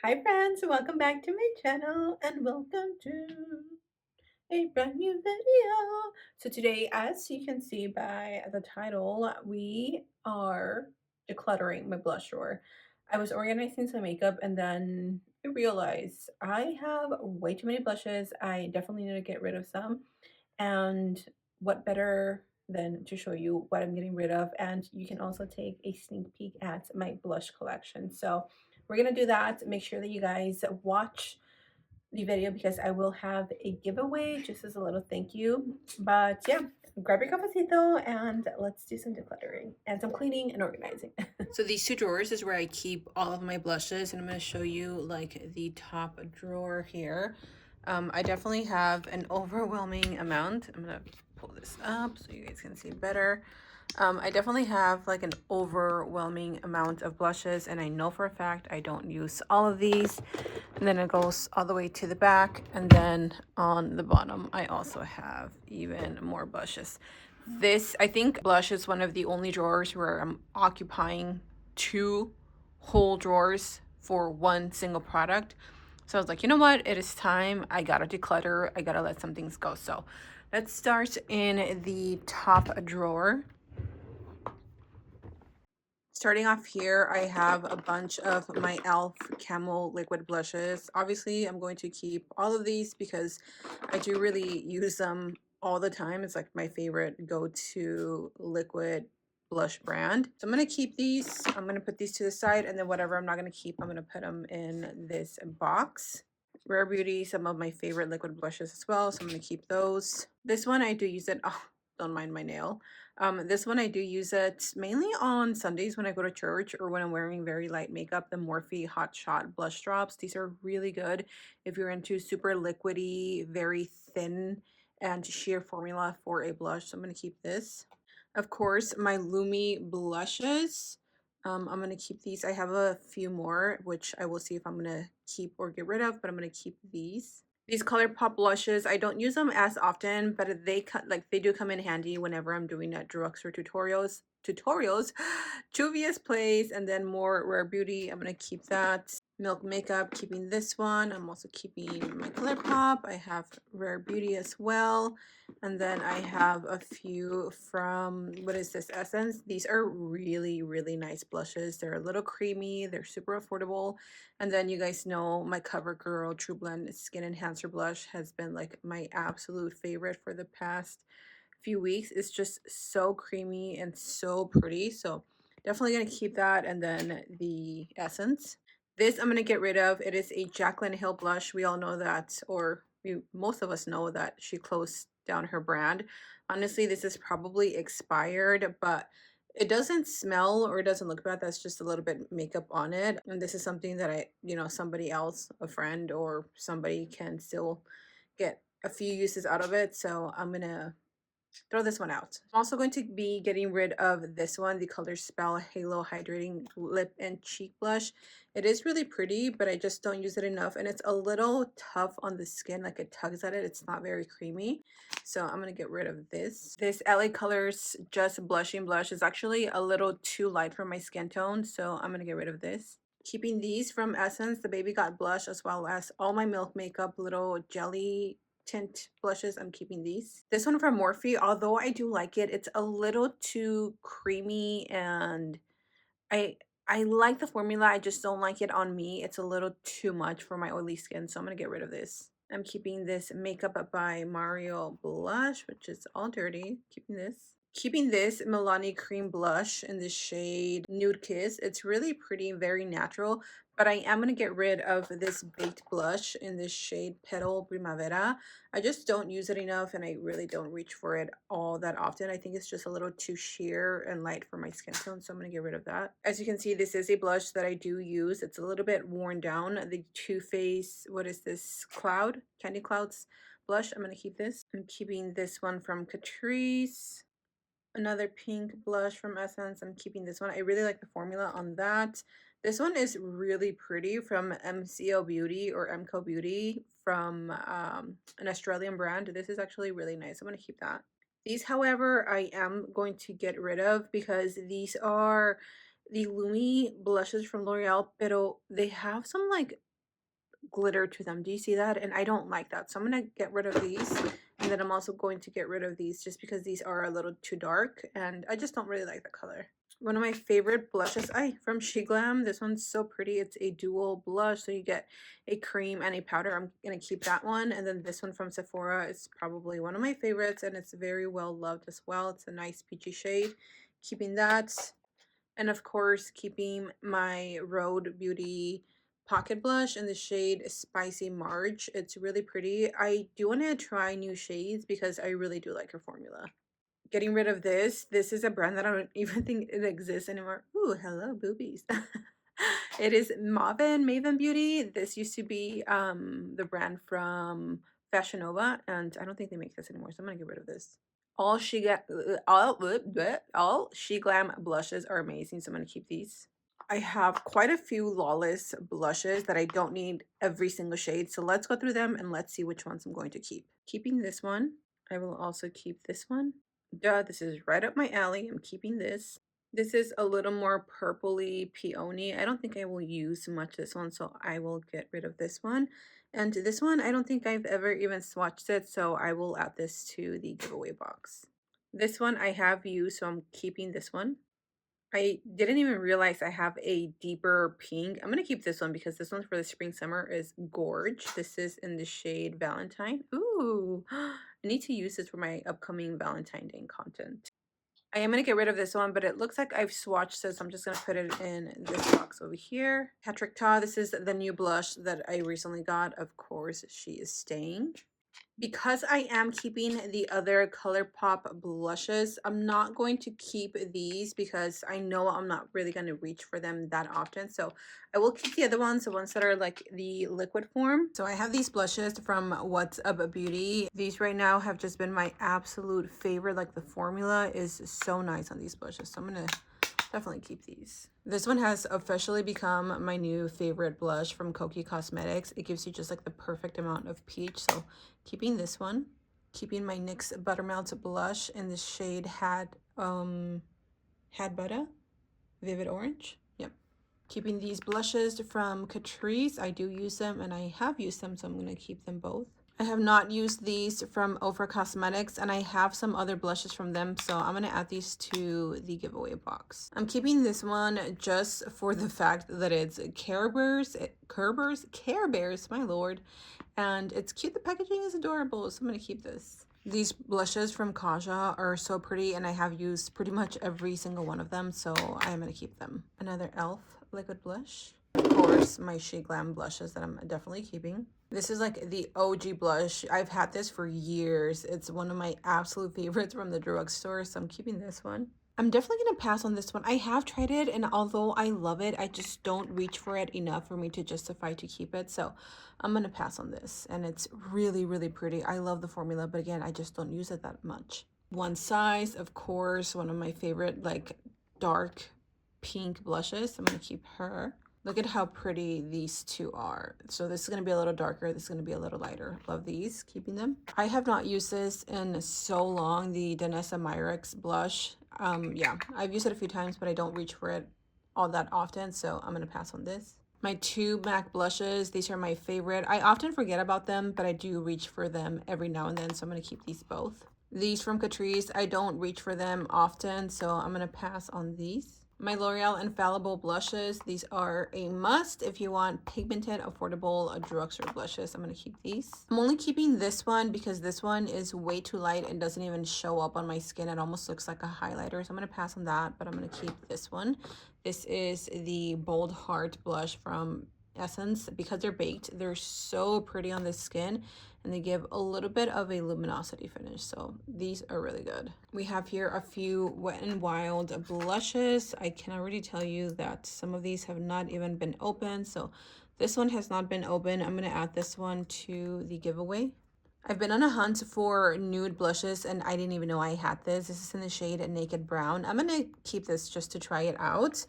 Hi friends, welcome back to my channel and welcome to a brand new video. So today, as you can see by the title, we are decluttering my blush drawer. I was organizing some makeup and then I realized I have way too many blushes. I definitely need to get rid of some. And what better than to show you what I'm getting rid of, and you can also take a sneak peek at my blush collection. So we're gonna do that. Make sure that you guys watch the video because I will have a giveaway just as a little thank you. But yeah, grab your cafecito and let's do some decluttering and some cleaning and organizing. So these two drawers is where I keep all of my blushes, and I'm going to show you like the top drawer here. I definitely have an overwhelming amount. I'm going to pull this up so you guys can see better. I definitely have like an overwhelming amount of blushes, and I know for a fact I don't use all of these. And then it goes all the way to the back, and then on the bottom I also have even more blushes. This, I think blush is one of the only drawers where I'm occupying two whole drawers for one single product. So I was like, you know what, it is time. I gotta declutter. I gotta let some things go. So let's start in the top drawer. Starting off here, I have a bunch of my e.l.f. Camo liquid blushes. Obviously, I'm going to keep all of these because I do really use them all the time. It's like my favorite go-to liquid blush brand. So I'm going to keep these. I'm going to put these to the side, and then whatever I'm not going to keep, I'm going to put them in this box. Rare Beauty, some of my favorite liquid blushes as well, so I'm going to keep those. This one, I do use it. Oh, don't mind my nail. This one I do use it mainly on Sundays when I go to church or when I'm wearing very light makeup. The Morphe Hot Shot blush drops. These are really good if you're into super liquidy, very thin and sheer formula for a blush. So I'm going to keep this. Of course, my Lumi blushes. I'm going to keep these. I have a few more, which I will see if I'm going to keep or get rid of, but I'm going to keep these. These ColourPop blushes, I don't use them as often, but they do come in handy whenever I'm doing drugstore tutorials. Juvia's Place, and then more Rare Beauty. I'm gonna keep that. Milk Makeup, keeping this one. I'm also keeping my ColourPop. I have Rare Beauty as well. And then I have a few from, what is this, Essence? These are really, really nice blushes. They're a little creamy. They're super affordable. And then you guys know my CoverGirl True Blend Skin Enhancer Blush has been like my absolute favorite for the past few weeks. It's just so creamy and so pretty. So definitely going to keep that. And then the Essence. This I'm going to get rid of. It is a Jaclyn Hill blush. We all know that, or most of us know that she closed down her brand. Honestly, this is probably expired, but it doesn't smell or it doesn't look bad. That's just a little bit makeup on it. And this is something that somebody else, a friend or somebody can still get a few uses out of it. So I'm going to throw this one out. I'm also going to be getting rid of this one, the Color Spell Halo Hydrating Lip and Cheek Blush. It is really pretty, but I just don't use it enough, and it's a little tough on the skin, like it tugs at it. It's not very creamy, so I'm going to get rid of this. This LA Colors Just Blushing Blush is actually a little too light for my skin tone, so I'm going to get rid of this. Keeping these from Essence, the Baby Got Blush, as well as all my Milk Makeup little jelly tint blushes. I'm keeping these. This one from Morphe, although I do like it, it's a little too creamy, and I I like the formula. I just don't like it on me. It's a little too much for my oily skin, so I'm gonna get rid of this. I'm keeping this Makeup by Mario blush, which is all dirty. Keeping this. Keeping this Milani Cream Blush in the shade Nude Kiss. It's really pretty, very natural, but I am going to get rid of this baked blush in this shade Petal Primavera. I just don't use it enough, and I really don't reach for it all that often. I think it's just a little too sheer and light for my skin tone, so I'm going to get rid of that. As you can see, this is a blush that I do use. It's a little bit worn down. The Too Faced, what is this, Candy Clouds blush. I'm going to keep this. I'm keeping this one from Catrice. Another pink blush from Essence. I'm keeping this one. I really like the formula on that. This one is really pretty, from MCO Beauty or MCO Beauty, from an Australian brand. This is actually really nice. I'm going to keep that. These, however, I am going to get rid of because these are the Lumi blushes from L'Oreal, pero they have some like glitter to them. Do you see that? And I don't like that. So I'm going to get rid of these. And then I'm also going to get rid of these just because these are a little too dark. And I just don't really like the color. One of my favorite blushes, from OhGlam. This one's so pretty. It's a dual blush. So you get a cream and a powder. I'm going to keep that one. And then this one from Sephora is probably one of my favorites. And it's very well loved as well. It's a nice peachy shade. Keeping that. And of course, keeping my Rhode Beauty pocket blush in the shade Spicy Marge. It's really pretty. I do want to try new shades because I really do like her formula. Getting rid of this. This is a brand that I don't even think it exists anymore. Ooh, hello, boobies. It is Maven Beauty. This used to be the brand from Fashion Nova, and I don't think they make this anymore, so I'm gonna get rid of this. All OhGlam blushes are amazing, so I'm gonna keep these. I have quite a few Lawless blushes that I don't need every single shade, so let's go through them and let's see which ones I'm going to keep. Keeping this one. I will also keep this one. Duh, this is right up my alley. I'm keeping this. This is a little more purpley peony. I don't think I will use much this one, so I will get rid of this one. And this one, I don't think I've ever even swatched it, so I will add this to the giveaway box. This one I have used, so I'm keeping this one. I didn't even realize I have a deeper pink. I'm going to keep this one because this one for the spring summer is gorge. This is in the shade Valentine. Ooh, I need to use this for my upcoming Valentine Day content. I am going to get rid of this one, but it looks like I've swatched this. I'm just going to put it in this box over here. Patrick Ta, this is the new blush that I recently got. Of course, she is staying. Because I am keeping the other ColourPop blushes, I'm not going to keep these because I know I'm not really going to reach for them that often. So I will keep the other ones, the ones that are like the liquid form. So I have these blushes from What's Up Beauty. These right now have just been my absolute favorite. Like the formula is so nice on these blushes. So I'm going to definitely keep these. This one has officially become my new favorite blush from Kokie Cosmetics. It gives you just like the perfect amount of peach. So keeping this one. Keeping my NYX Buttermelt blush in the shade Had Butter Vivid Orange. Yep. Keeping these blushes from Catrice. I do use them and I have used them, so I'm going to keep them both. I have not used these from Ofra Cosmetics, and I have some other blushes from them, so I'm going to add these to the giveaway box. I'm keeping this one just for the fact that it's Care Bears, my lord, and it's cute. The packaging is adorable, so I'm going to keep this. These blushes from Kaja are so pretty, and I have used pretty much every single one of them, so I am going to keep them. Another e.l.f. liquid blush. Of course, my OhGlam blushes that I'm definitely keeping. This is like the OG blush. I've had this for years. It's one of my absolute favorites from the drugstore, so I'm keeping this one. I'm definitely going to pass on this one. I have tried it, and although I love it, I just don't reach for it enough for me to justify to keep it. So I'm going to pass on this, and it's really, really pretty. I love the formula, but again, I just don't use it that much. One Size, of course, one of my favorite like dark pink blushes. I'm going to keep her. Look at how pretty these two are. So this is going to be a little darker. This is going to be a little lighter. Love these. Keeping them. I have not used this in so long. The Danessa Myricks blush. Yeah, I've used it a few times, but I don't reach for it all that often. So I'm going to pass on this. My two MAC blushes. These are my favorite. I often forget about them, but I do reach for them every now and then. So I'm going to keep these both. These from Catrice. I don't reach for them often. So I'm going to pass on these. My L'Oreal Infallible blushes. These are a must if you want pigmented, affordable drugstore blushes. I'm going to keep these. I'm only keeping this one because this one is way too light and doesn't even show up on my skin. It almost looks like a highlighter. So I'm going to pass on that, but I'm going to keep this one. This is the Bold Heart blush from Essence. Because they're baked, they're so pretty on the skin. And they give a little bit of a luminosity finish. So these are really good. We have here a few Wet n Wild blushes. I can already tell you that some of these have not even been opened. So this one has not been opened. I'm going to add this one to the giveaway. I've been on a hunt for nude blushes and I didn't even know I had this. This is in the shade Naked Brown. I'm going to keep this just to try it out.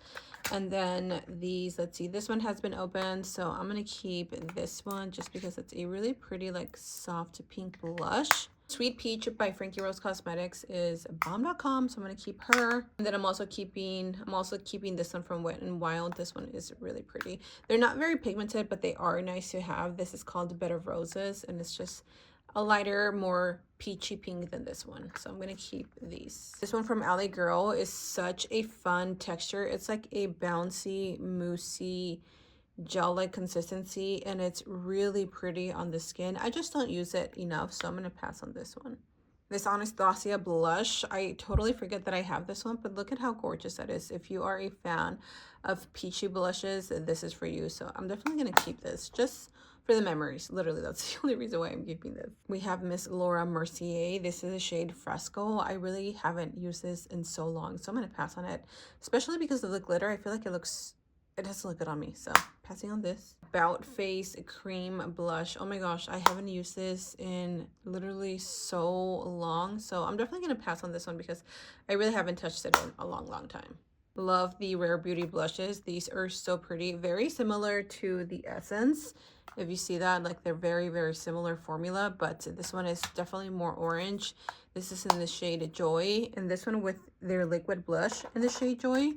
And then these, let's see, this one has been opened. So I'm going to keep this one just because it's a really pretty like soft pink blush. Sweet Peach by Frankie Rose Cosmetics is bomb.com, so I'm gonna keep her. And then I'm also keeping this one from Wet n Wild. This one is really pretty. They're not very pigmented, but they are nice to have. This is called Bed of Roses, and it's just a lighter, more peachy pink than this one. So I'm gonna keep these. This one from LA Girl is such a fun texture. It's like a bouncy, moussey, gel-like consistency, and it's really pretty on the skin. I just don't use it enough, so I'm gonna pass on this one. This Anastasia blush, I totally forget that I have this one, but look at how gorgeous that is. If you are a fan of peachy blushes, this is for you. So I'm definitely gonna keep this just for the memories. Literally, that's the only reason why I'm keeping this. We have Miss Laura Mercier. This is a shade Fresco. I really haven't used this in so long, so I'm gonna pass on it, especially because of the glitter. I feel like it doesn't look good on me, so passing on this. About Face Cream Blush. Oh my gosh, I haven't used this in literally so long, so I'm definitely gonna pass on this one because I really haven't touched it in a long time. Love the Rare Beauty blushes. These are so pretty, very similar to the Essence. If you see that, like, they're very similar formula, but this one is definitely more orange. This is in the shade Joy, and this one with their liquid blush in the shade Joy.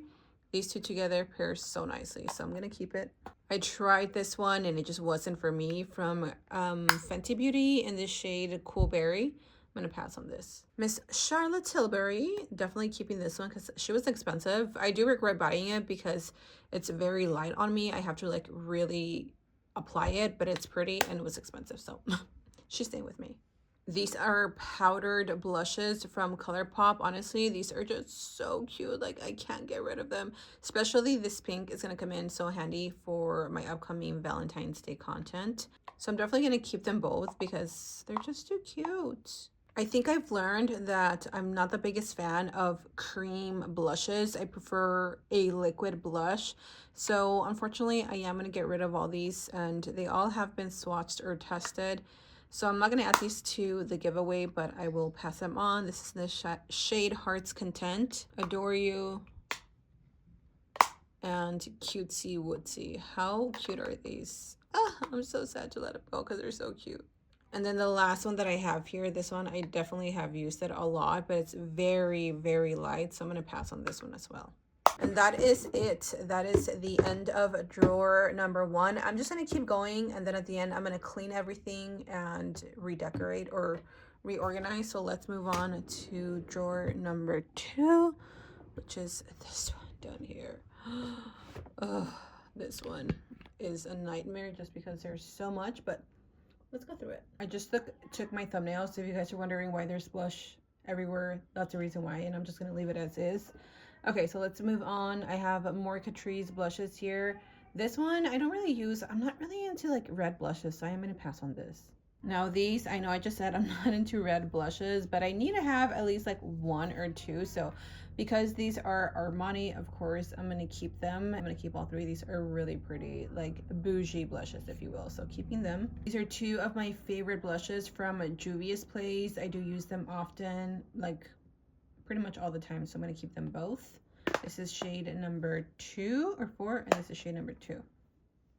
These two together pair so nicely, so I'm gonna keep it. I tried this one and it just wasn't for me, from Fenty Beauty in the shade Cool Berry. I'm gonna pass on this. Miss Charlotte Tilbury, definitely keeping this one because she was expensive. I do regret buying it because it's very light on me. I have to like really apply it, but it's pretty and it was expensive, so she's staying with me. These are powdered blushes from ColourPop. Honestly, these are just so cute. Like, I can't get rid of them. Especially this pink is going to come in so handy for my upcoming Valentine's Day content. So I'm definitely going to keep them both because they're just too cute. I think I've learned that I'm not the biggest fan of cream blushes. I prefer a liquid blush. So unfortunately, I am going to get rid of all these, and they all have been swatched or tested. So I'm not going to add these to the giveaway, but I will pass them on. This is the shade Heart's Content, Adore You, and Cutesy Woodsy. How cute are these? Ah, I'm so sad to let them go because they're so cute. And then the last one that I have here, this one, I definitely have used it a lot, but it's very light. So I'm going to pass on this one as well. And that is it. That is the end of drawer number 1. I'm just going to keep going, and then at the end I'm going to clean everything and redecorate or reorganize. So let's move on to drawer number 2, which is this one down here. Oh, this one is a nightmare just because there's so much, but let's go through it. I just took my thumbnails, so if you guys are wondering why there's blush everywhere, that's the reason why, and I'm just going to leave it as is. Okay, so let's move on. I have more Catrice blushes here. This one I don't really use. I'm not really into like red blushes, so I am going to pass on this. Now these, I know I just said I'm not into red blushes, but I need to have at least like 1 or 2. So because these are Armani, of course, I'm going to keep them. I'm going to keep all 3. These are really pretty, like bougie blushes, if you will. So keeping them. These are 2 of my favorite blushes from Juvia's Place. I do use them often, like pretty much all the time, so I'm going to keep them both. This is shade number 2 or 4, and this is shade number 2.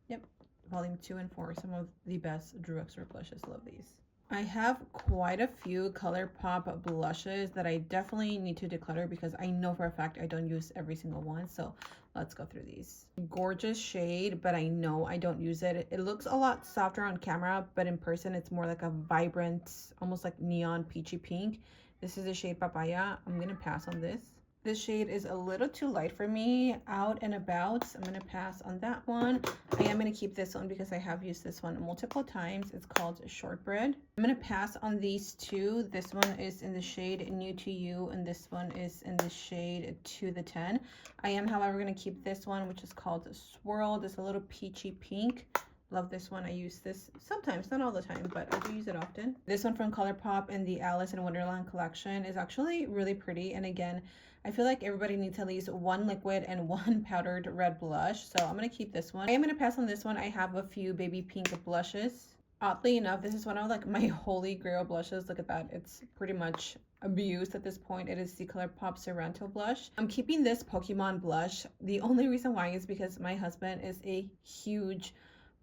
Yep, volume 2 and 4, some of the best drugstore blushes. Love these. I have quite a few ColourPop blushes that I definitely need to declutter because I know for a fact I don't use every single one. So let's go through these. Gorgeous shade, but I know I don't use it. It looks a lot softer on camera, but in person it's more like a vibrant, almost like neon peachy pink. This is the shade Papaya. I'm gonna pass on this. This shade is a little too light for me out and about, so I'm going to pass on that one. I am going to keep this one because I have used this one multiple times. It's called Shortbread. I'm going to pass on these 2. This one is in the shade New to You, and this one is in the shade To the 10. I am, however, going to keep this one, which is called Swirled. It's a little peachy pink. Love this one. I use this sometimes, not all the time, but I do use it often. This one from ColourPop in the Alice in Wonderland collection is actually really pretty. And again, I feel like everybody needs at least 1 liquid and 1 powdered red blush. So I'm going to keep this one. I am going to pass on this one. I have a few baby pink blushes. Oddly enough, this is one of like my holy grail blushes. Look at that. It's pretty much abused at this point. It is the ColourPop Sorrento blush. I'm keeping this Pokemon blush. The only reason why is because my husband is a huge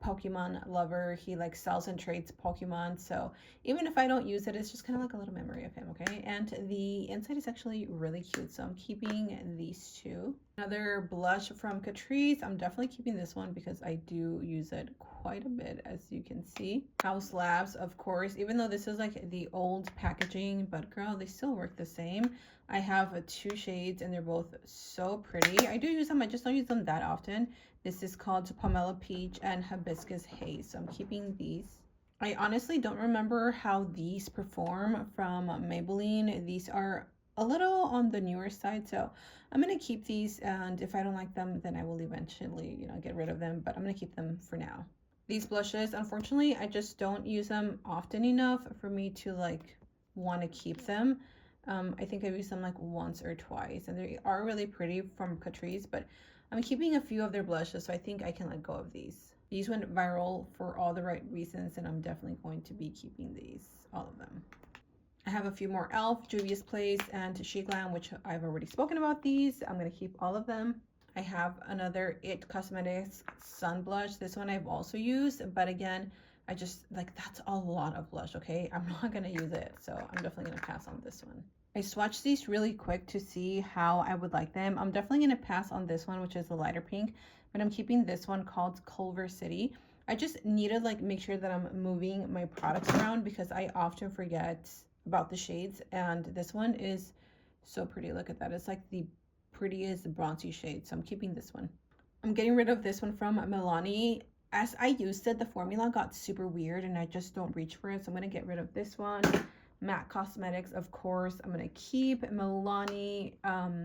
Pokemon lover. He like sells and trades Pokemon. So even if I don't use it, it's just kind of like a little memory of him, okay? And the inside is actually really cute. So I'm keeping these two. Another blush from Catrice. I'm definitely keeping this one because I do use it quite a bit, as you can see. House Labs, of course, even though this is like the old packaging, but girl, they still work the same. I have two shades and they're both so pretty. I do use them, I just don't use them that often. This is called Pomelo Peach and Hibiscus Haze, so I'm keeping these. I honestly don't remember how these perform from Maybelline. These are a little on the newer side, so I'm going to keep these, and if I don't like them, then I will eventually, you know, get rid of them, but I'm going to keep them for now. These blushes, unfortunately, I just don't use them often enough for me to like want to keep them. I think I've used them like once or twice, and they are really pretty from Catrice, but I'm keeping a few of their blushes, so I think I can let go of these. These went viral for all the right reasons, and I'm definitely going to be keeping these, all of them. I have a few more e.l.f., Juvia's Place, and She Glam, which I've already spoken about these. I'm going to keep all of them. I have another IT Cosmetics Sun Blush. This one I've also used, but again, I just, like, that's a lot of blush, okay? I'm not going to use it, so I'm definitely going to pass on this one. I swatched these really quick to see how I would like them. I'm definitely going to pass on this one, which is the lighter pink, but I'm keeping this one called Culver City. I just need to like make sure that I'm moving my products around because I often forget about the shades, and this one is so pretty. Look at that. It's like the prettiest bronzy shade, so I'm keeping this one. I'm getting rid of this one from Milani. As I used it, the formula got super weird and I just don't reach for it, so I'm going to get rid of this one. MAC Cosmetics, of course, I'm going to keep. Milani,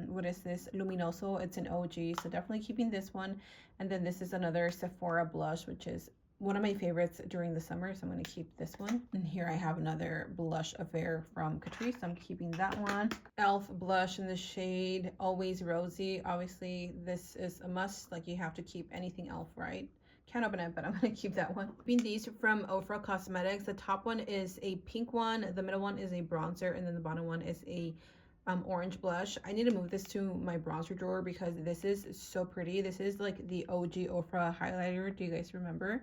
what is this? Luminoso, it's an OG, so definitely keeping this one. And then this is another Sephora blush, which is one of my favorites during the summer, so I'm going to keep this one. And here I have another blush affair from Catrice, so I'm keeping that one. e.l.f. blush in the shade Always Rosy. Obviously, this is a must, like you have to keep anything e.l.f., right? Can't open it, but I'm going to keep that one. These from Ofra Cosmetics. The top one is a pink one, the middle one is a bronzer, and then the bottom one is a orange blush. I need to move this to my bronzer drawer because this is so pretty. This is like the OG Ofra highlighter. Do you guys remember?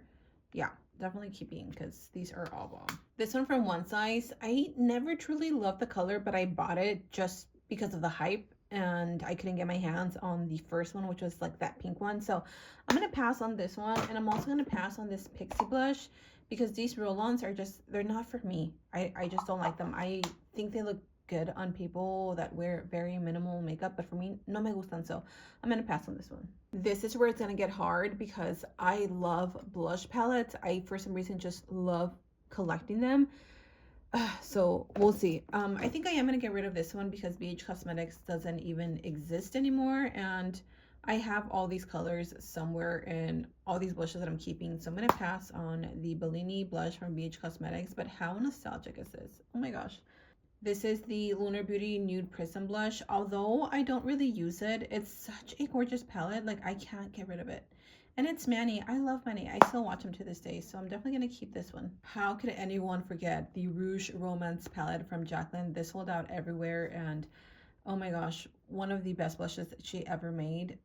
Yeah, definitely keeping because these are all bomb. This one from One Size. I never truly loved the color, but I bought it just because of the hype, and I couldn't get my hands on the first one, which was like that pink one. So I'm going to pass on this one, and I'm also going to pass on this Pixie blush because these roll-ons are just, they're not for me. I just don't like them. I think they look good on people that wear very minimal makeup, but for me, no me gustan, so I'm going to pass on this one. This is where it's going to get hard because I love blush palettes. I, for some reason, just love collecting them. So we'll see. I think I am going to get rid of this one because BH Cosmetics doesn't even exist anymore, and I have all these colors somewhere in all these blushes that I'm keeping, so I'm going to pass on the Bellini blush from BH Cosmetics. But how nostalgic is this? Oh my gosh. This is the Lunar Beauty Nude Prism Blush. Although I don't really use it, it's such a gorgeous palette, like I can't get rid of it. And it's Manny. I love Manny. I still watch him to this day, so I'm definitely going to keep this one. How could anyone forget the Rouge Romance palette from Jaclyn? This sold out everywhere, and oh my gosh, one of the best blushes that she ever made.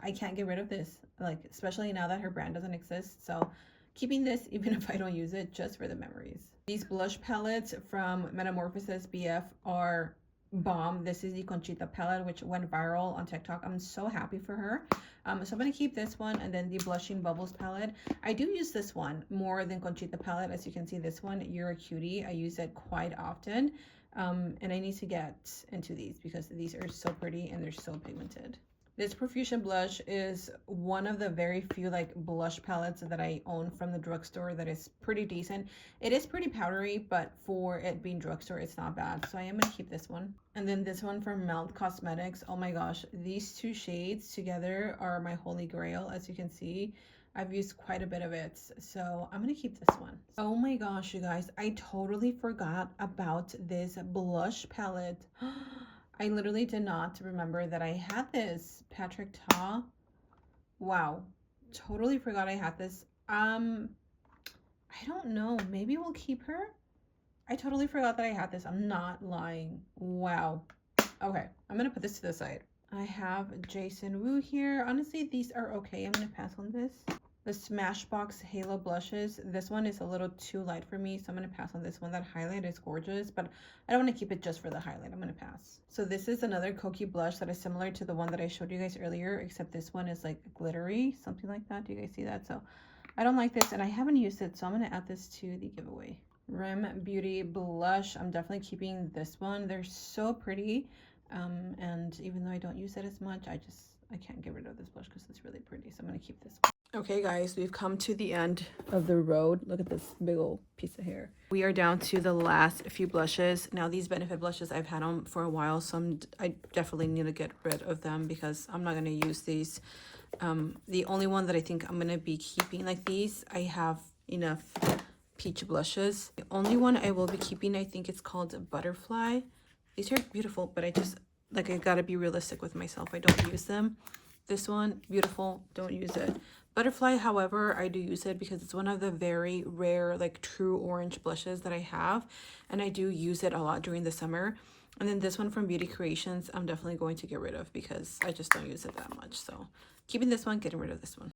I can't get rid of this, like, especially now that her brand doesn't exist. So keeping this even if I don't use it, just for the memories. These blush palettes from Metamorphosis BF are bomb. This is the Conchita palette, which went viral on TikTok. I'm so happy for her. So I'm going to keep this one, and then the Blushing Bubbles palette. I do use this one more than Conchita palette. As you can see, this one, You're a Cutie, I use it quite often. And I need to get into these because these are so pretty and they're so pigmented. This Profusion blush is one of the very few like blush palettes that I own from the drugstore that is pretty decent. It is pretty powdery, but for it being drugstore, it's not bad. So I am going to keep this one. And then this one from Melt Cosmetics. Oh my gosh, these two shades together are my holy grail. As you can see, I've used quite a bit of it, so I'm going to keep this one. Oh my gosh, you guys, I totally forgot about this blush palette. I literally did not remember that I had this. Patrick Ta. Wow. Totally forgot I had this. I don't know. Maybe we'll keep her. I totally forgot that I had this. I'm not lying. Wow. Okay. I'm going to put this to the side. I have Jason Wu here. Honestly, these are okay. I'm going to pass on this. the Smashbox Halo blushes. This one is a little too light for me, so I'm going to pass on this one. That highlight is gorgeous, but I don't want to keep it just for the highlight. I'm going to pass. So this is another Kokie blush that is similar to the one that I showed you guys earlier, except this one is like glittery, something like that. Do you guys see that? So I don't like this, and I haven't used it, so I'm going to add this to the giveaway. Rem Beauty blush. I'm definitely keeping this one. They're so pretty, and even though I don't use it as much, I can't get rid of this blush because it's really pretty, so I'm going to keep this one. Okay guys, we've come to the end of the road. Look at this big old piece of hair. We are down to the last few blushes. Now these Benefit blushes, I've had them for a while, so I definitely need to get rid of them because I'm not going to use these. The only one that I think I'm going to be keeping like these, I have enough peach blushes. The only one I will be keeping, I think it's called Butterfly. These are beautiful, but I gotta be realistic with myself. I don't use them. This one, beautiful, don't use it. Butterfly, however, I do use it because it's one of the very rare, like true orange blushes that I have. And I do use it a lot during the summer. And then this one from Beauty Creations, I'm definitely going to get rid of because I just don't use it that much. So keeping this one, getting rid of this one.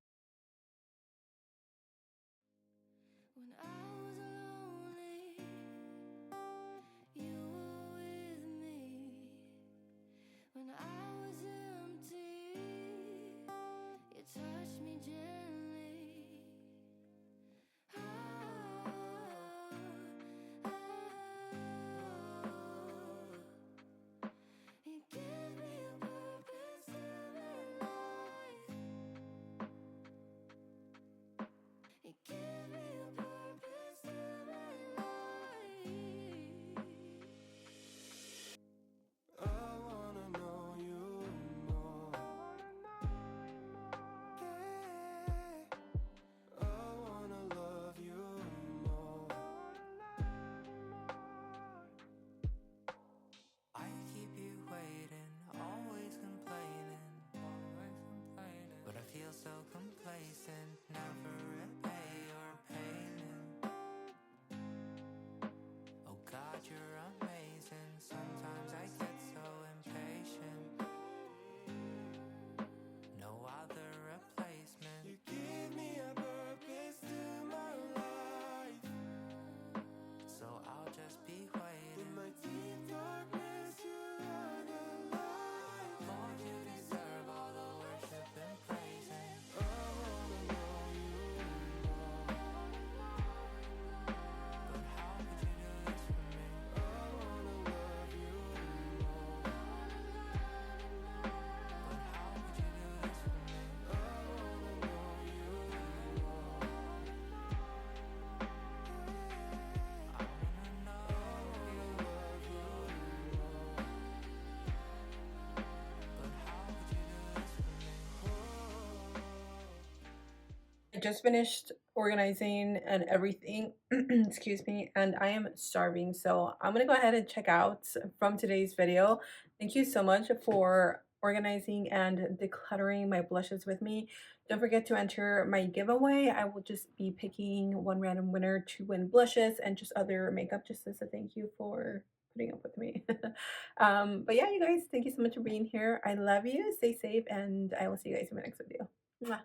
I just finished organizing and everything, excuse me, and I am starving. So I'm gonna go ahead and check out from today's video. Thank you so much for organizing and decluttering my blushes with me. Don't forget to enter my giveaway. I will just be picking one random winner to win blushes and just other makeup just as a thank you for putting up with me. But yeah, you guys, thank you so much for being here. I love you. Stay safe, and I will see you guys in my next video. Mwah.